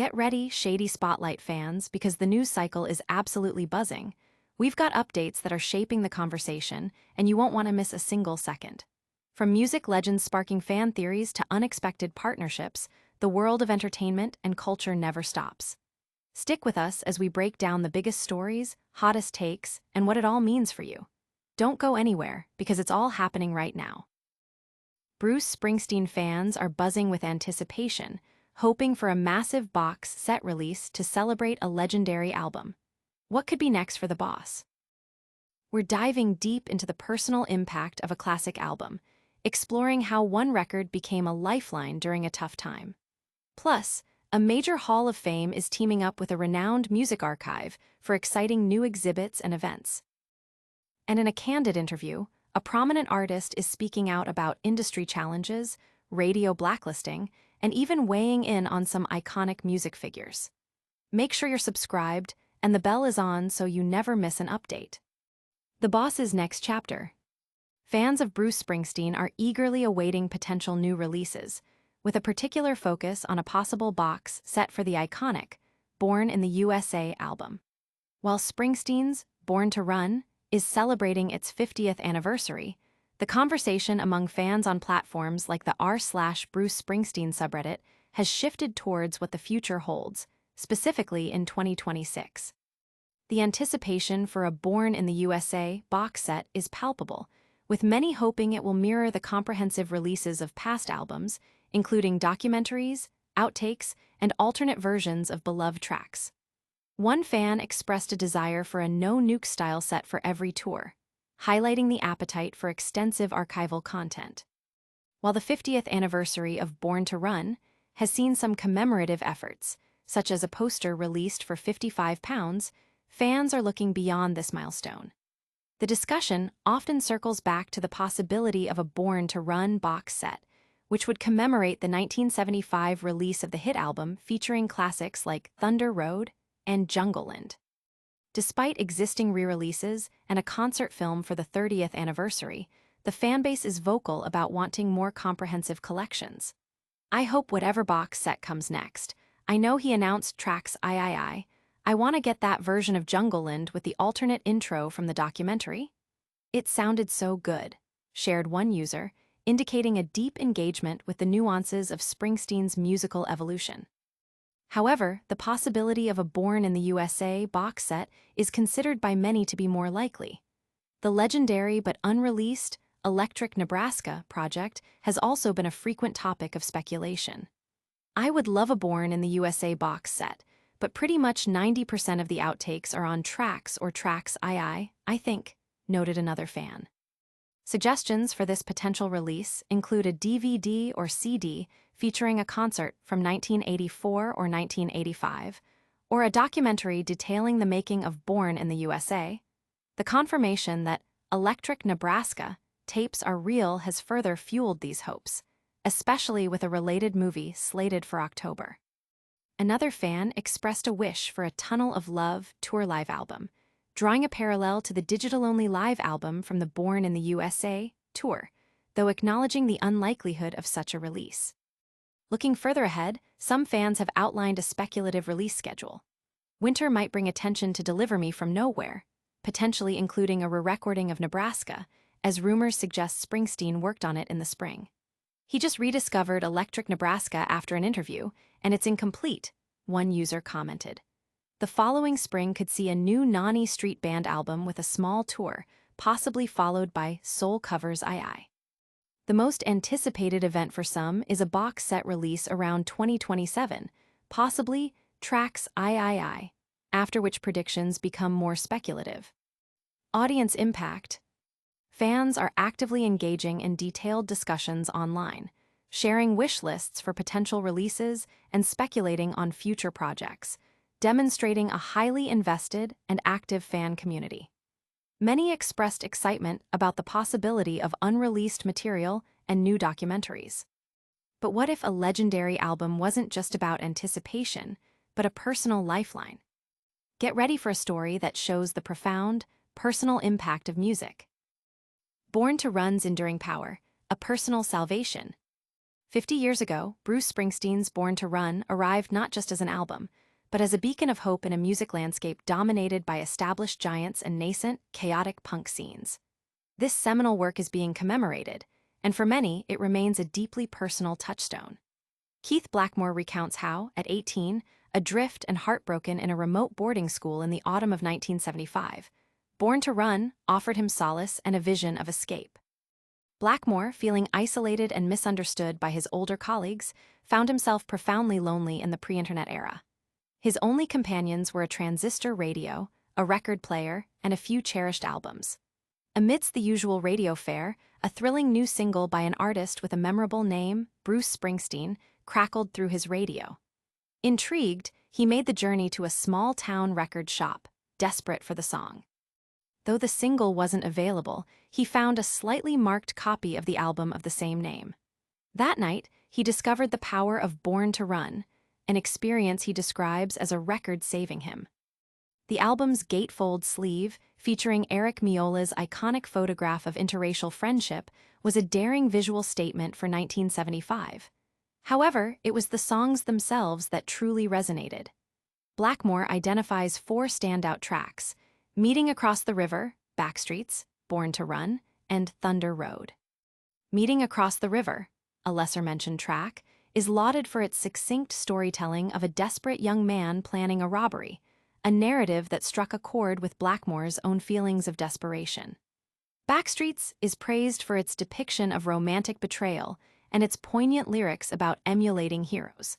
Get ready, Shady Spotlight fans, because the news cycle is absolutely buzzing. We've got updates that are shaping the conversation, and you won't want to miss a single second. From music legends sparking fan theories to unexpected partnerships, the world of entertainment and culture never stops. Stick with us as we break down the biggest stories, hottest takes, and what it all means for you. Don't go anywhere, because it's all happening right now. Bruce Springsteen fans are buzzing with anticipation, hoping for a massive box set release to celebrate a legendary album. What could be next for the boss? We're diving deep into the personal impact of a classic album, exploring how one record became a lifeline during a tough time. Plus, a major Hall of Fame is teaming up with a renowned music archive for exciting new exhibits and events. And in a candid interview, a prominent artist is speaking out about industry challenges, radio blacklisting, and even weighing in on some iconic music figures. Make sure you're subscribed and the bell is on so you never miss an update. The Boss's next chapter. Fans of Bruce Springsteen are eagerly awaiting potential new releases, with a particular focus on a possible box set for the iconic Born in the U.S.A. album. While Springsteen's Born to Run is celebrating its 50th anniversary, the conversation among fans on platforms like the r/Bruce Springsteen subreddit has shifted towards what the future holds, specifically in 2026. The anticipation for a Born in the USA box set is palpable, with many hoping it will mirror the comprehensive releases of past albums, including documentaries, outtakes, and alternate versions of beloved tracks. One fan expressed a desire for a no-nuke style set for every tour, highlighting the appetite for extensive archival content. While the 50th anniversary of Born to Run has seen some commemorative efforts, such as a poster released for £55, fans are looking beyond this milestone. The discussion often circles back to the possibility of a Born to Run box set, which would commemorate the 1975 release of the hit album featuring classics like Thunder Road and Jungleland. Despite existing re-releases and a concert film for the 30th anniversary, the fanbase is vocal about wanting more comprehensive collections. I hope whatever box set comes next. I know he announced tracks I want to get that version of Jungleland with the alternate intro from the documentary. It sounded so good, shared one user, indicating a deep engagement with the nuances of Springsteen's musical evolution. However, the possibility of a Born in the USA box set is considered by many to be more likely. The legendary but unreleased Electric Nebraska project has also been a frequent topic of speculation. I would love a Born in the USA box set, but pretty much 90% of the outtakes are on tracks or tracks I think, noted another fan. Suggestions for this potential release include a DVD or CD featuring a concert from 1984 or 1985, or a documentary detailing the making of Born in the USA. The confirmation that Electric Nebraska tapes are real has further fueled these hopes, especially with a related movie slated for October. Another fan expressed a wish for a Tunnel of Love tour live album, drawing a parallel to the digital-only live album from the Born in the USA tour, though acknowledging the unlikelihood of such a release. Looking further ahead, some fans have outlined a speculative release schedule. Winter might bring attention to Deliver Me From Nowhere, potentially including a re-recording of Nebraska, as rumors suggest Springsteen worked on it in the spring. He just rediscovered Electric Nebraska after an interview, and it's incomplete, one user commented. The following spring could see a new Nani Street Band album with a small tour, possibly followed by Soul Covers II. The most anticipated event for some is a box set release around 2027, possibly Tracks III, after which predictions become more speculative. Audience impact. Fans are actively engaging in detailed discussions online, sharing wish lists for potential releases and speculating on future projects, demonstrating a highly invested and active fan community. Many expressed excitement about the possibility of unreleased material and new documentaries. But what if a legendary album wasn't just about anticipation, but a personal lifeline? Get ready for a story that shows the profound, personal impact of music. Born to Run's enduring power, a personal salvation. 50 years ago, Bruce Springsteen's Born to Run arrived not just as an album, but as a beacon of hope in a music landscape dominated by established giants and nascent, chaotic punk scenes. This seminal work is being commemorated, and for many, it remains a deeply personal touchstone. Keith Blackmore recounts how, at 18, adrift and heartbroken in a remote boarding school in the autumn of 1975, Born to Run offered him solace and a vision of escape. Blackmore, feeling isolated and misunderstood by his older colleagues, found himself profoundly lonely in the pre-internet era. His only companions were a transistor radio, a record player, and a few cherished albums. Amidst the usual radio fare, a thrilling new single by an artist with a memorable name, Bruce Springsteen, crackled through his radio. Intrigued, he made the journey to a small-town record shop, desperate for the song. Though the single wasn't available, he found a slightly marked copy of the album of the same name. That night, he discovered the power of Born to Run, an experience he describes as a record saving him. The album's gatefold sleeve, featuring Eric Miola's iconic photograph of interracial friendship, was a daring visual statement for 1975. However, it was the songs themselves that truly resonated. Blackmore identifies 4 standout tracks: Meeting Across the River, Backstreets, Born to Run, and Thunder Road. Meeting Across the River, a lesser-mentioned track, is lauded for its succinct storytelling of a desperate young man planning a robbery, a narrative that struck a chord with Blackmore's own feelings of desperation. Backstreets is praised for its depiction of romantic betrayal and its poignant lyrics about emulating heroes.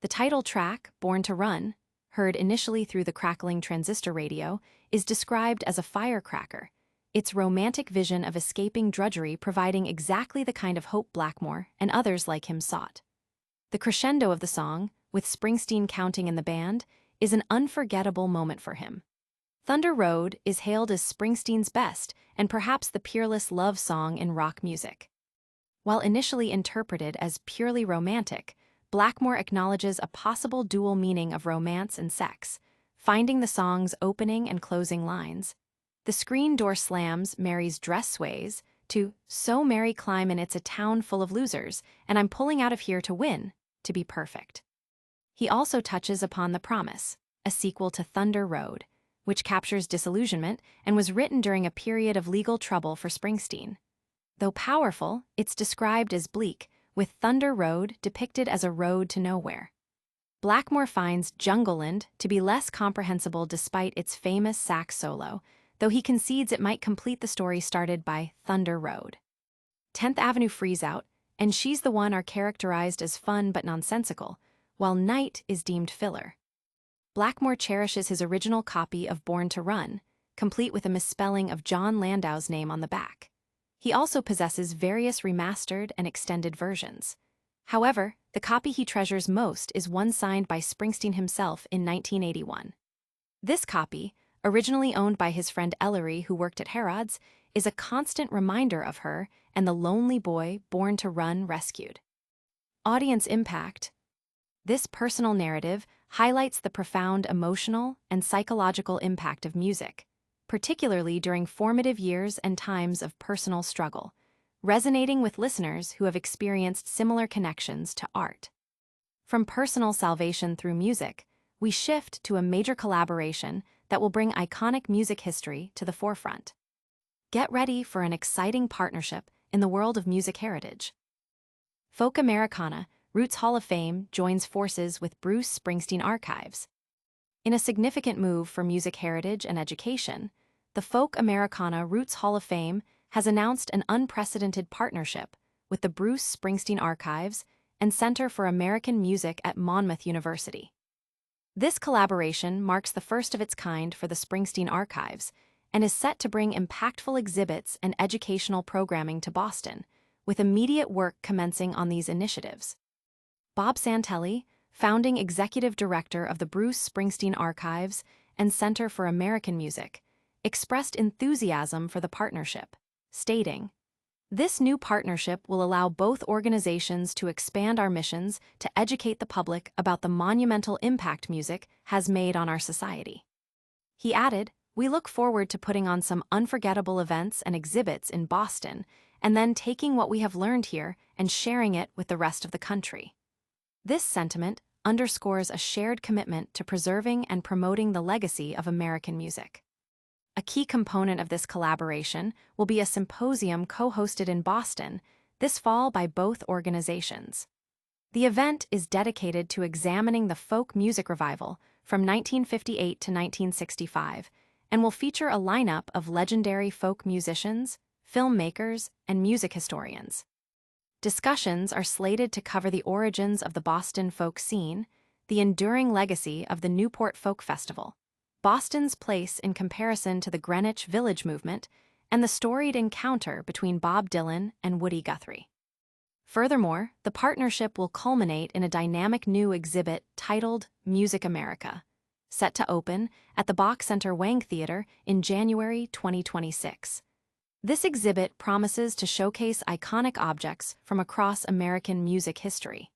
The title track, Born to Run, heard initially through the crackling transistor radio, is described as a firecracker, its romantic vision of escaping drudgery providing exactly the kind of hope Blackmore and others like him sought. The crescendo of the song, with Springsteen counting in the band, is an unforgettable moment for him. Thunder Road is hailed as Springsteen's best and perhaps the peerless love song in rock music. While initially interpreted as purely romantic, Blackmore acknowledges a possible dual meaning of romance and sex, finding the song's opening and closing lines. The screen door slams Mary's dress sways to So Mary Climbin' It's a Town Full of Losers, and I'm pulling out of here to win, to be perfect. He also touches upon The Promise, a sequel to Thunder Road, which captures disillusionment and was written during a period of legal trouble for Springsteen. Though powerful, it's described as bleak, with Thunder Road depicted as a road to nowhere. Blackmore finds Jungleland to be less comprehensible despite its famous sax solo, though he concedes it might complete the story started by Thunder Road. 10th Avenue Freeze Out and She's the One are characterized as fun but nonsensical, while Night is deemed filler. Blackmore cherishes his original copy of Born to Run, complete with a misspelling of John Landau's name on the back. He also possesses various remastered and extended versions. However, the copy he treasures most is one signed by Springsteen himself in 1981. This copy, originally owned by his friend Ellery who worked at Harrods, is a constant reminder of her and the lonely boy Born to Run rescued. Audience impact. This personal narrative highlights the profound emotional and psychological impact of music, particularly during formative years and times of personal struggle, resonating with listeners who have experienced similar connections to art. From personal salvation through music, we shift to a major collaboration that will bring iconic music history to the forefront. Get ready for an exciting partnership in the world of music heritage. Folk Americana, Roots Hall of Fame joins forces with Bruce Springsteen Archives. In a significant move for music heritage and education, the Folk Americana Roots Hall of Fame has announced an unprecedented partnership with the Bruce Springsteen Archives and Center for American Music at Monmouth University. This collaboration marks the first of its kind for the Springsteen Archives and is set to bring impactful exhibits and educational programming to Boston, with immediate work commencing on these initiatives. Bob Santelli, founding executive director of the Bruce Springsteen Archives and Center for American Music, expressed enthusiasm for the partnership, stating, "This new partnership will allow both organizations to expand our missions to educate the public about the monumental impact music has made on our society." He added, "We look forward to putting on some unforgettable events and exhibits in Boston and then taking what we have learned here and sharing it with the rest of the country. This sentiment underscores a shared commitment to preserving and promoting the legacy of American music. A key component of this collaboration will be a symposium co-hosted in Boston this fall by both organizations. The event is dedicated to examining the folk music revival from 1958 to 1965 and will feature a lineup of legendary folk musicians, filmmakers, and music historians. Discussions are slated to cover the origins of the Boston folk scene, the enduring legacy of the Newport Folk Festival, Boston's place in comparison to the Greenwich Village movement, and the storied encounter between Bob Dylan and Woody Guthrie. Furthermore, the partnership will culminate in a dynamic new exhibit titled Music America, set to open at the Bach Center Wang Theater in January 2026. This exhibit promises to showcase iconic objects from across American music history.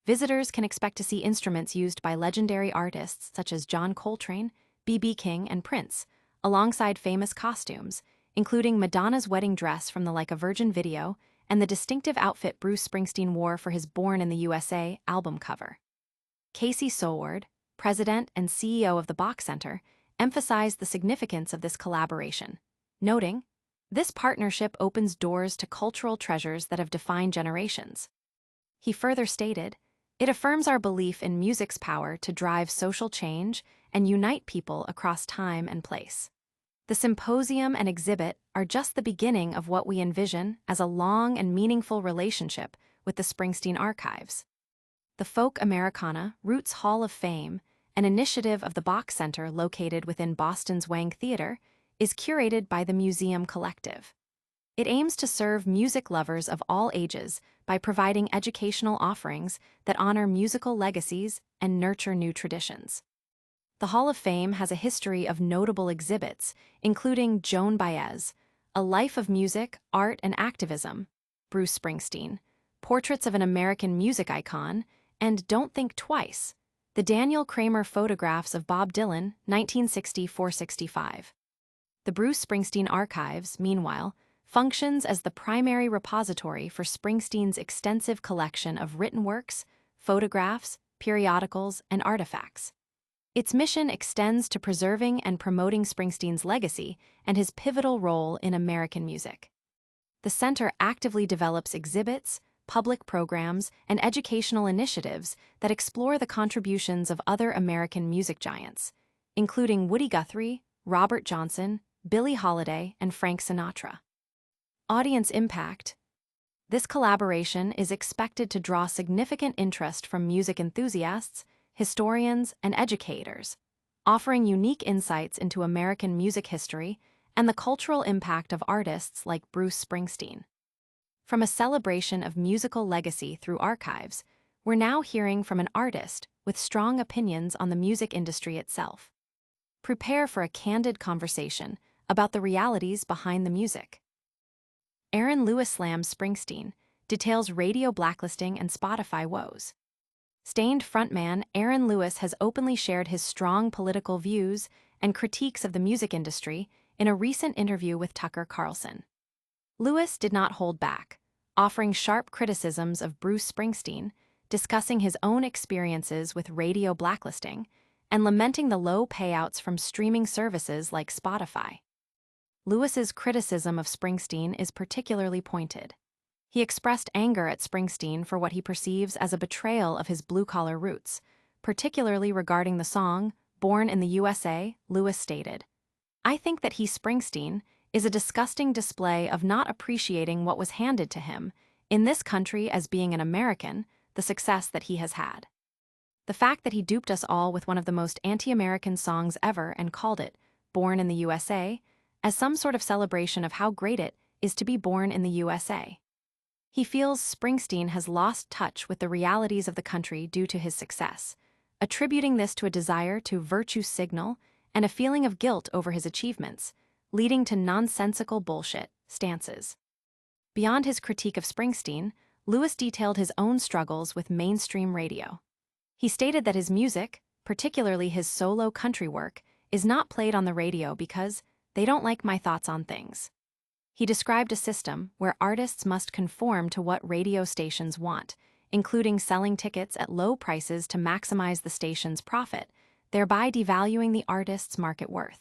Visitors can expect to see instruments used by legendary artists such as John Coltrane, B.B. King, and Prince, alongside famous costumes, including Madonna's wedding dress from the Like a Virgin video and the distinctive outfit Bruce Springsteen wore for his Born in the U.S.A. album cover. Casey Solward, president and CEO of the Bach Center, emphasized the significance of this collaboration, noting, "This partnership opens doors to cultural treasures that have defined generations." He further stated, "It affirms our belief in music's power to drive social change and unite people across time and place." The symposium and exhibit are just the beginning of what we envision as a long and meaningful relationship with the Springsteen Archives. The Folk Americana Roots Hall of Fame, an initiative of the Bach Center located within Boston's Wang Theater, is curated by the Museum Collective. It aims to serve music lovers of all ages by providing educational offerings that honor musical legacies and nurture new traditions. The Hall of Fame has a history of notable exhibits, including Joan Baez, A Life of Music, Art, and Activism, Bruce Springsteen, Portraits of an American Music Icon, and Don't Think Twice, the Daniel Kramer Photographs of Bob Dylan, 1960-65. The Bruce Springsteen Archives, meanwhile, functions as the primary repository for Springsteen's extensive collection of written works, photographs, periodicals, and artifacts. Its mission extends to preserving and promoting Springsteen's legacy and his pivotal role in American music. The center actively develops exhibits, public programs, and educational initiatives that explore the contributions of other American music giants, including Woody Guthrie, Robert Johnson, Billie Holiday, and Frank Sinatra. Audience impact. This collaboration is expected to draw significant interest from music enthusiasts, historians, and educators, offering unique insights into American music history and the cultural impact of artists like Bruce Springsteen. From a celebration of musical legacy through archives, we're now hearing from an artist with strong opinions on the music industry itself. Prepare for a candid conversation about the realities behind the music. Aaron Lewis slams Springsteen, details radio blacklisting and Spotify woes. Stained frontman Aaron Lewis has openly shared his strong political views and critiques of the music industry in a recent interview with Tucker Carlson. Lewis did not hold back, offering sharp criticisms of Bruce Springsteen, discussing his own experiences with radio blacklisting, and lamenting the low payouts from streaming services like Spotify. Lewis's criticism of Springsteen is particularly pointed. He expressed anger at Springsteen for what he perceives as a betrayal of his blue-collar roots, particularly regarding the song Born in the U.S.A., Lewis stated, "I think that he, Springsteen, is a disgusting display of not appreciating what was handed to him, in this country as being an American, the success that he has had. The fact that he duped us all with one of the most anti-American songs ever and called it Born in the U.S.A., as some sort of celebration of how great it is to be born in the U.S.A. He feels Springsteen has lost touch with the realities of the country due to his success, attributing this to a desire to virtue signal and a feeling of guilt over his achievements, leading to nonsensical bullshit stances." Beyond his critique of Springsteen, Lewis detailed his own struggles with mainstream radio. He stated that his music, particularly his solo country work, is not played on the radio because they don't like my thoughts on things. He described a system where artists must conform to what radio stations want, including selling tickets at low prices to maximize the station's profit, thereby devaluing the artist's market worth.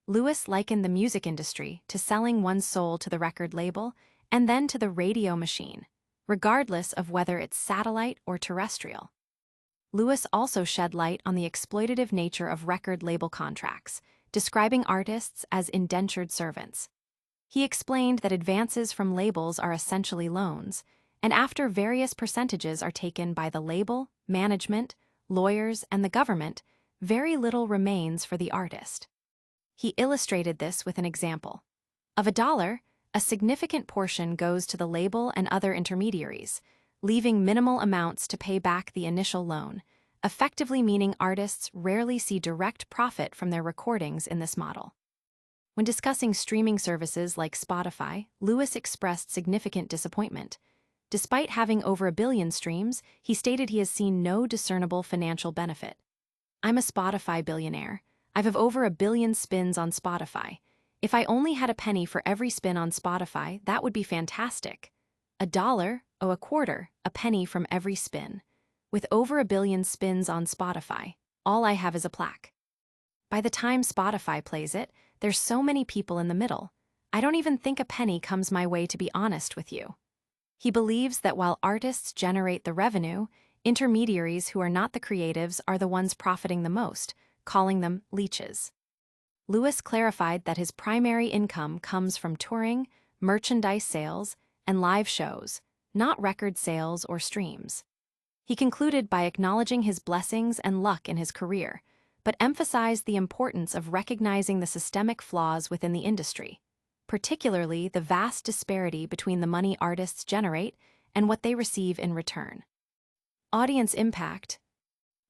Lewis likened the music industry to selling one's soul to the record label and then to the radio machine, regardless of whether it's satellite or terrestrial. Lewis also shed light on the exploitative nature of record label contracts, describing artists as indentured servants. He explained that advances from labels are essentially loans, and after various percentages are taken by the label, management, lawyers, and the government, very little remains for the artist. He illustrated this with an example. Of $1, a significant portion goes to the label and other intermediaries, leaving minimal amounts to pay back the initial loan, effectively meaning artists rarely see direct profit from their recordings in this model. When discussing streaming services like Spotify, Lewis expressed significant disappointment. Despite having over 1 billion streams, he stated he has seen no discernible financial benefit. "I'm a Spotify billionaire. I have over 1 billion spins on Spotify. If I only had a penny for every spin on Spotify, that would be fantastic. $1, oh, a quarter, a penny from every spin. With over 1 billion spins on Spotify, all I have is a plaque. By the time Spotify plays it, there's so many people in the middle. I don't even think a penny comes my way, to be honest with you." He believes that while artists generate the revenue, intermediaries who are not the creatives are the ones profiting the most, calling them leeches. Lewis clarified that his primary income comes from touring, merchandise sales, and live shows, not record sales or streams. He concluded by acknowledging his blessings and luck in his career, but emphasized the importance of recognizing the systemic flaws within the industry, particularly the vast disparity between the money artists generate and what they receive in return. Audience impact.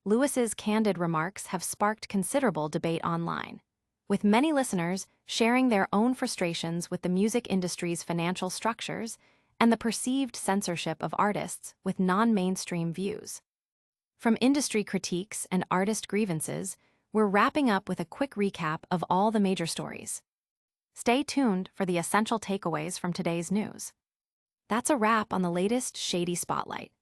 Lewis's candid remarks have sparked considerable debate online, with many listeners sharing their own frustrations with the music industry's financial structures and the perceived censorship of artists with non-mainstream views. From industry critiques and artist grievances, we're wrapping up with a quick recap of all the major stories. Stay tuned for the essential takeaways from today's news. That's a wrap on the latest Shady Spotlight.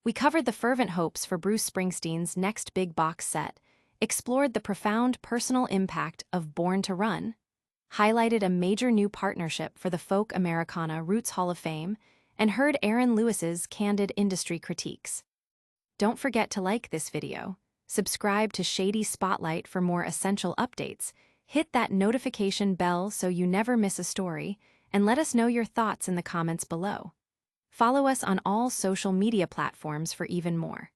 We covered the fervent hopes for Bruce Springsteen's next big box set, explored the profound personal impact of Born to Run, highlighted a major new partnership for the folk Americana Roots Hall of Fame, and heard Aaron Lewis's candid industry critiques. Don't forget to like this video, subscribe to Shady Spotlight for more essential updates, hit that notification bell so you never miss a story, and let us know your thoughts in the comments below. Follow us on all social media platforms for even more.